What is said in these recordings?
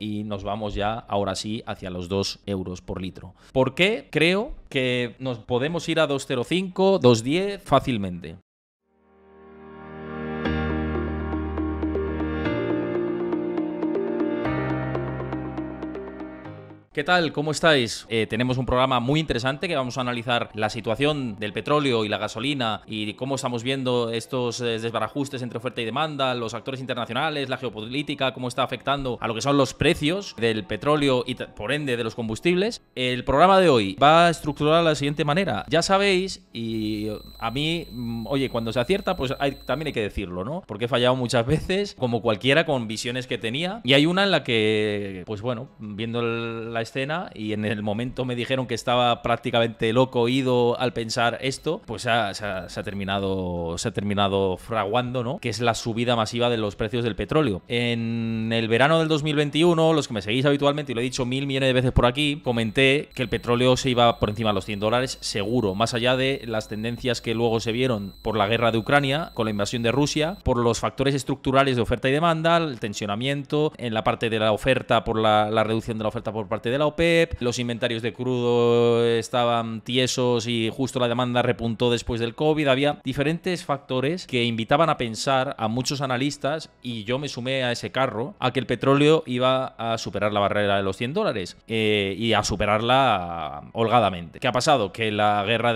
y nos vamos ya, ahora sí, hacia los 2 euros por litro. ¿Por qué? Creo que nos podemos ir a 2,05, 2,10 fácilmente. ¿Qué tal? ¿Cómo estáis? Tenemos un programa muy interesante que vamos a analizar la situación del petróleo y la gasolina y cómo estamos viendo estos desbarajustes entre oferta y demanda, los actores internacionales, la geopolítica, cómo está afectando a lo que son los precios del petróleo y por ende de los combustibles. El programa de hoy va estructurado de la siguiente manera. Ya sabéis, y a mí, oye, cuando se acierta, pues también hay que decirlo, ¿no? Porque he fallado muchas veces, como cualquiera, con visiones que tenía. Y hay una en la que, pues bueno, viendo la escena y en el momento me dijeron que estaba prácticamente loco, ido al pensar esto, pues se ha terminado fraguando, ¿no? Que es la subida masiva de los precios del petróleo. En el verano del 2021, los que me seguís habitualmente, y lo he dicho 1000 millones de veces por aquí, comenté que el petróleo se iba por encima de los $100 seguro, más allá de las tendencias que luego se vieron por la guerra de Ucrania, con la invasión de Rusia, por los factores estructurales de oferta y demanda, el tensionamiento en la parte de la oferta por la reducción de la oferta por parte de la OPEP, los inventarios de crudo estaban tiesos y justo la demanda repuntó después del COVID. Había diferentes factores que invitaban a pensar a muchos analistas, y yo me sumé a ese carro, a que el petróleo iba a superar la barrera de los $100 y a superarla holgadamente. ¿Qué ha pasado? Que la guerra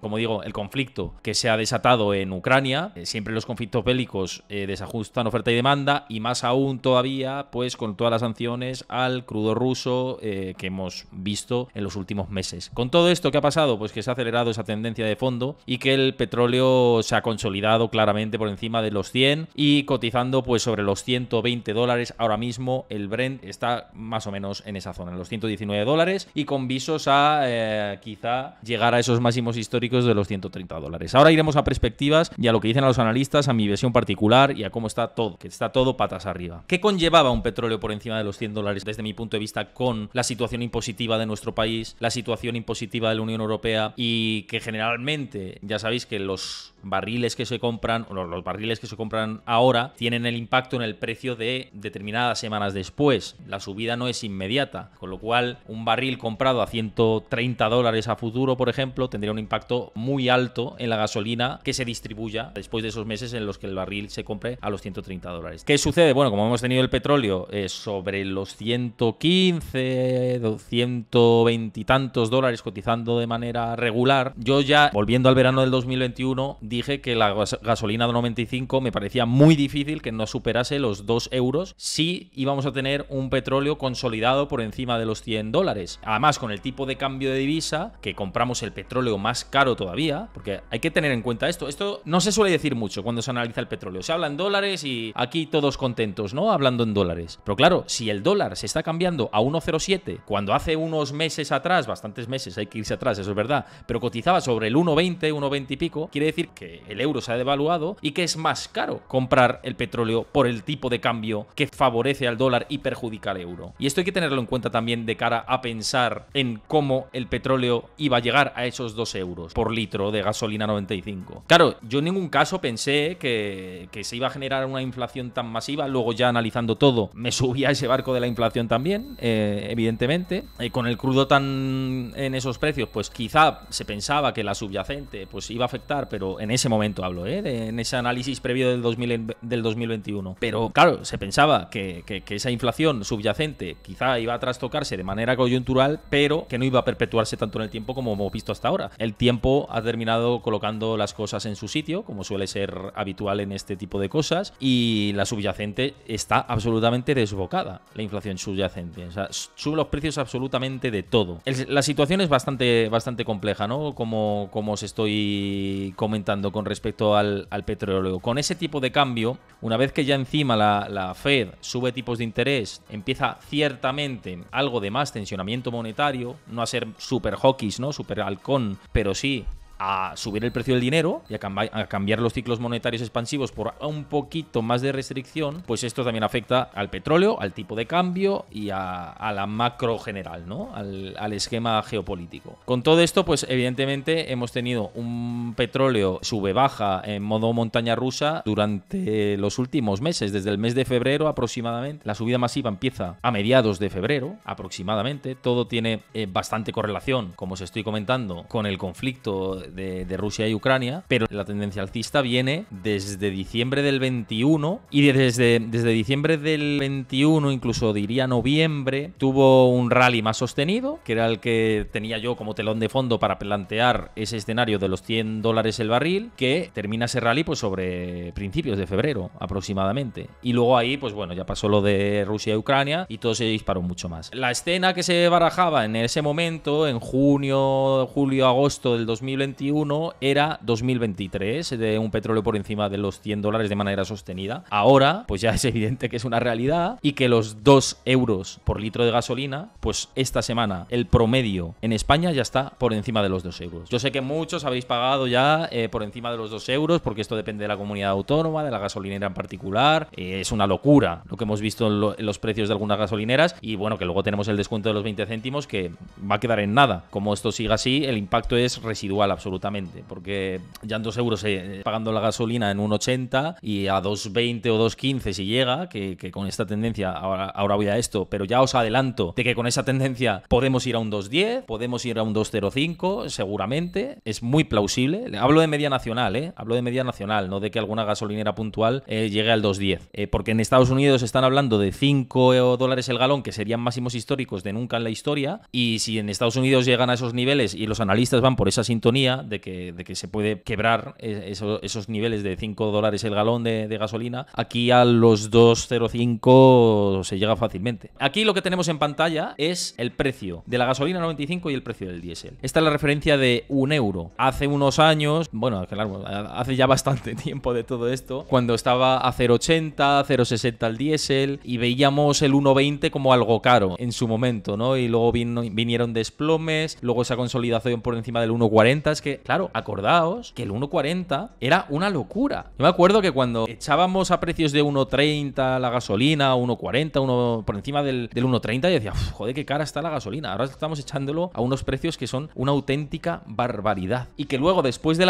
como digo, el conflicto que se ha desatado en Ucrania, siempre los conflictos bélicos desajustan oferta y demanda, y más aún todavía pues con todas las sanciones al crudo ruso que hemos visto en los últimos meses. Con todo esto, ¿qué ha pasado? Pues que se ha acelerado esa tendencia de fondo y que el petróleo se ha consolidado claramente por encima de los 100 y cotizando pues sobre los $120. Ahora mismo el Brent está más o menos en esa zona, en los $119, y con visos a quizá llegar a esos máximos históricos de los $130. Ahora iremos a perspectivas y a lo que dicen a los analistas, a mi visión particular y a cómo está todo, que está todo patas arriba. ¿Qué conllevaba un petróleo por encima de los $100 desde mi punto de vista, con la situación impositiva de nuestro país, la situación impositiva de la Unión Europea, y que generalmente ya sabéis que los barriles que se compran, o los barriles que se compran ahora, tienen el impacto en el precio de determinadas semanas después? La subida no es inmediata, con lo cual un barril comprado a $130 a futuro, por ejemplo, tendría un impacto muy alto en la gasolina que se distribuya después de esos meses en los que el barril se compre a los $130. ¿Qué sucede? Bueno, como hemos tenido el petróleo sobre los 115, 120 y tantos dólares cotizando de manera regular, yo ya, volviendo al verano del 2021, dije que la gasolina de 95 me parecía muy difícil que no superase los 2 euros si íbamos a tener un petróleo consolidado por encima de los $100. Además, con el tipo de cambio de divisa, que compramos el petróleo más caro todavía, porque hay que tener en cuenta esto. Esto no se suele decir mucho cuando se analiza el petróleo. Se habla en dólares y aquí todos contentos, ¿no? Hablando en dólares. Pero claro, si el dólar se está cambiando a 1,07, cuando hace unos meses atrás, bastantes meses, hay que irse atrás, eso es verdad, pero cotizaba sobre el 1,20, 1,20 y pico, quiere decir que el euro se ha devaluado y que es más caro comprar el petróleo por el tipo de cambio que favorece al dólar y perjudica al euro. Y esto hay que tenerlo en cuenta también de cara a pensar en cómo el petróleo iba a llegar a esos 2 euros por litro de gasolina 95. Claro, yo en ningún caso pensé que se iba a generar una inflación tan masiva. Luego, ya analizando todo, me subí a ese barco de la inflación también, evidentemente. Con el crudo tan en esos precios, pues quizá se pensaba que la subyacente pues iba a afectar, pero en ese momento hablo, en ese análisis previo del 2021. Pero claro, se pensaba que esa inflación subyacente quizá iba a trastocarse de manera coyuntural, pero que no iba a perpetuarse tanto en el tiempo como hemos visto hasta ahora. El tiempo ha terminado colocando las cosas en su sitio, como suele ser habitual en este tipo de cosas, y la subyacente está absolutamente desbocada, la inflación subyacente. O sea, suben los precios absolutamente de todo. La situación es bastante compleja, ¿no? Como os estoy comentando con respecto al petróleo. Con ese tipo de cambio, una vez que ya encima la Fed sube tipos de interés, empieza ciertamente algo de más tensionamiento monetario, no a ser super hawkish, ¿no? Super halcón, pero sí a subir el precio del dinero y a cambiar los ciclos monetarios expansivos por un poquito más de restricción, pues esto también afecta al petróleo, al tipo de cambio y a la macro general, ¿no? Al esquema geopolítico. Con todo esto, pues evidentemente hemos tenido un petróleo sube-baja en modo montaña rusa durante los últimos meses, desde el mes de febrero aproximadamente. La subida masiva empieza a mediados de febrero aproximadamente. Todo tiene bastante correlación, como os estoy comentando, con el conflicto de Rusia y Ucrania, pero la tendencia alcista viene desde diciembre del 21 y desde diciembre del 21, incluso diría noviembre, tuvo un rally más sostenido, que era el que tenía yo como telón de fondo para plantear ese escenario de los $100 el barril, que termina ese rally pues sobre principios de febrero aproximadamente. Y luego ahí, pues bueno, ya pasó lo de Rusia y Ucrania y todo se disparó mucho más. La escena que se barajaba en ese momento, en junio, julio, agosto del 2021, era 2023, de un petróleo por encima de los $100 de manera sostenida. Ahora, pues ya es evidente que es una realidad y que los 2 euros por litro de gasolina, pues esta semana el promedio en España ya está por encima de los 2 euros. Yo sé que muchos habéis pagado ya por encima de los 2 euros, porque esto depende de la comunidad autónoma, de la gasolinera en particular. Es una locura lo que hemos visto en los precios de algunas gasolineras, y bueno, que luego tenemos el descuento de los 20 céntimos que va a quedar en nada. Como esto siga así, el impacto es residual absolutamente, porque ya en 2 euros pagando la gasolina en 1,80 y a 2,20 o 2,15 si llega, que con esta tendencia, ahora voy a esto, pero ya os adelanto de que con esa tendencia podemos ir a un 2,10, podemos ir a un 2,05 seguramente, es muy plausible. Hablo de media nacional, hablo de media nacional, no de que alguna gasolinera puntual llegue al 2,10, porque en Estados Unidos están hablando de $5 el galón, que serían máximos históricos de nunca en la historia, y si en Estados Unidos llegan a esos niveles y los analistas van por esa sintonía de que se puede quebrar esos niveles de $5 el galón de gasolina, aquí a los 2,05 se llega fácilmente. Aquí lo que tenemos en pantalla es el precio de la gasolina 95 y el precio del diésel. Esta es la referencia de 1 euro. Hace unos años, bueno, claro, hace ya bastante tiempo de todo esto, cuando estaba a 0,80, 0,60 el diésel, y veíamos el 1,20 como algo caro en su momento, ¿no? Y luego vinieron desplomes, luego esa consolidación por encima del 1,40. Es que, claro, acordaos que el 1,40 era una locura. Yo me acuerdo que cuando echábamos a precios de 1,30 la gasolina, 1,40, por encima del 1,30, yo decía, joder, qué cara está la gasolina. Ahora estamos echándolo a unos precios que son una auténtica barbaridad. Y que luego, después de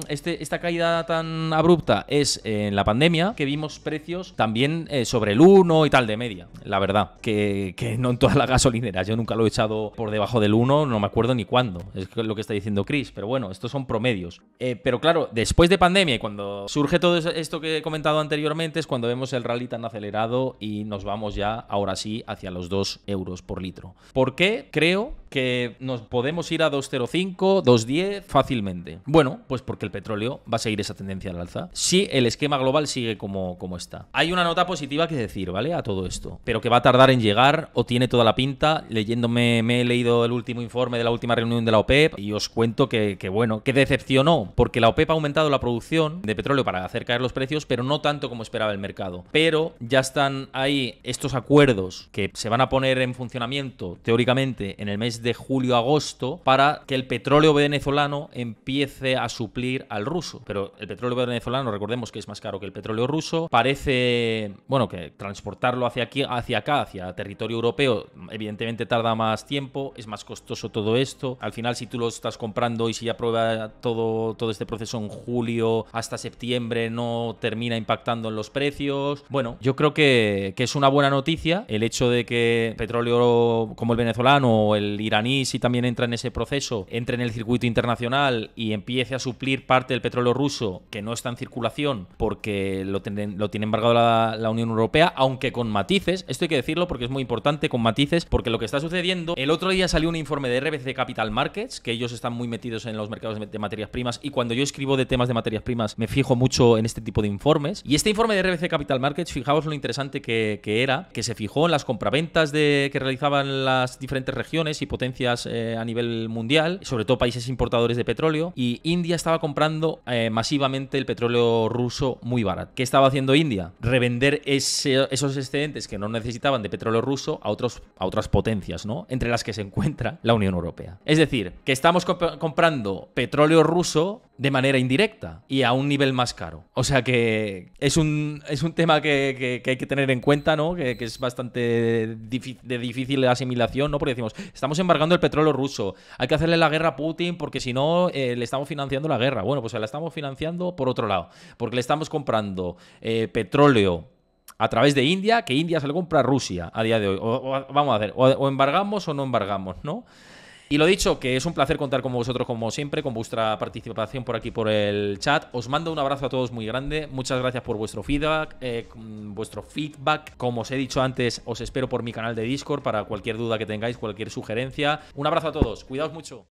esta caída tan abrupta, es en la pandemia que vimos precios también sobre el 1 y tal de media. La verdad, que no en todas las gasolineras. Yo nunca lo he echado por debajo del 1, no me acuerdo ni cuándo. Es lo que está diciendo Chris, pero bueno, estos son promedios. Pero claro, después de pandemia y cuando surge todo esto que he comentado anteriormente, es cuando vemos el rally tan acelerado y nos vamos ya, ahora sí, hacia los 2 euros por litro. ¿Por qué creo que nos podemos ir a 2,05, 2,10 fácilmente? Bueno, pues porque el petróleo va a seguir esa tendencia al alza si el esquema global sigue como está. Hay una nota positiva que decir, ¿vale? A todo esto, pero que va a tardar en llegar, o tiene toda la pinta. Me he leído el último informe de la última reunión de la OPEP y os cuento que decepcionó, porque la OPEP ha aumentado la producción de petróleo para hacer caer los precios, pero no tanto como esperaba el mercado. Pero ya están ahí estos acuerdos que se van a poner en funcionamiento teóricamente en el mes de julio-agosto para que el petróleo venezolano empiece a suplir al ruso. Pero el petróleo venezolano, recordemos que es más caro que el petróleo ruso. Parece, bueno, que transportarlo hacia acá, hacia territorio europeo, evidentemente tarda más tiempo, es más costoso todo esto. Al final, si tú lo estás comprando y si ya prueba todo este proceso en julio hasta septiembre, no termina impactando en los precios. Bueno, yo creo que es una buena noticia el hecho de que petróleo como el venezolano o el iraní, si también entra en ese proceso, entre en el circuito internacional y empiece a suplir parte del petróleo ruso que no está en circulación porque lo tiene embargado la Unión Europea, aunque con matices. Esto hay que decirlo porque es muy importante, con matices, porque lo que está sucediendo, el otro día salió un informe de RBC Capital Markets, que ellos están muy metidos en los mercados de materias primas, y cuando yo escribo de temas de materias primas me fijo mucho en este tipo de informes. Y este informe de RBC Capital Markets, fijaos lo interesante que era, que se fijó en las compraventas que realizaban las diferentes regiones y potencias a nivel mundial, sobre todo países importadores de petróleo, y India estaba comprando masivamente el petróleo ruso muy barato. ¿Qué estaba haciendo India? Revender esos excedentes que no necesitaban de petróleo ruso a otras potencias, ¿no? Entre las que se encuentra la Unión Europea. Es decir, que estamos comprando petróleo ruso de manera indirecta y a un nivel más caro. O sea que es un tema que hay que tener en cuenta, ¿no? Que es bastante de difícil asimilación, ¿no? Porque decimos, estamos embargando el petróleo ruso, hay que hacerle la guerra a Putin porque si no le estamos financiando la guerra. Bueno, pues la estamos financiando por otro lado, porque le estamos comprando petróleo a través de India, que India se lo compra a Rusia a día de hoy. Vamos a ver, o embargamos o no embargamos, ¿no? Y lo dicho, que es un placer contar con vosotros como siempre, con vuestra participación por aquí por el chat. Os mando un abrazo a todos muy grande. Muchas gracias por vuestro feedback. Como os he dicho antes, os espero por mi canal de Discord para cualquier duda que tengáis, cualquier sugerencia. Un abrazo a todos. Cuidaos mucho.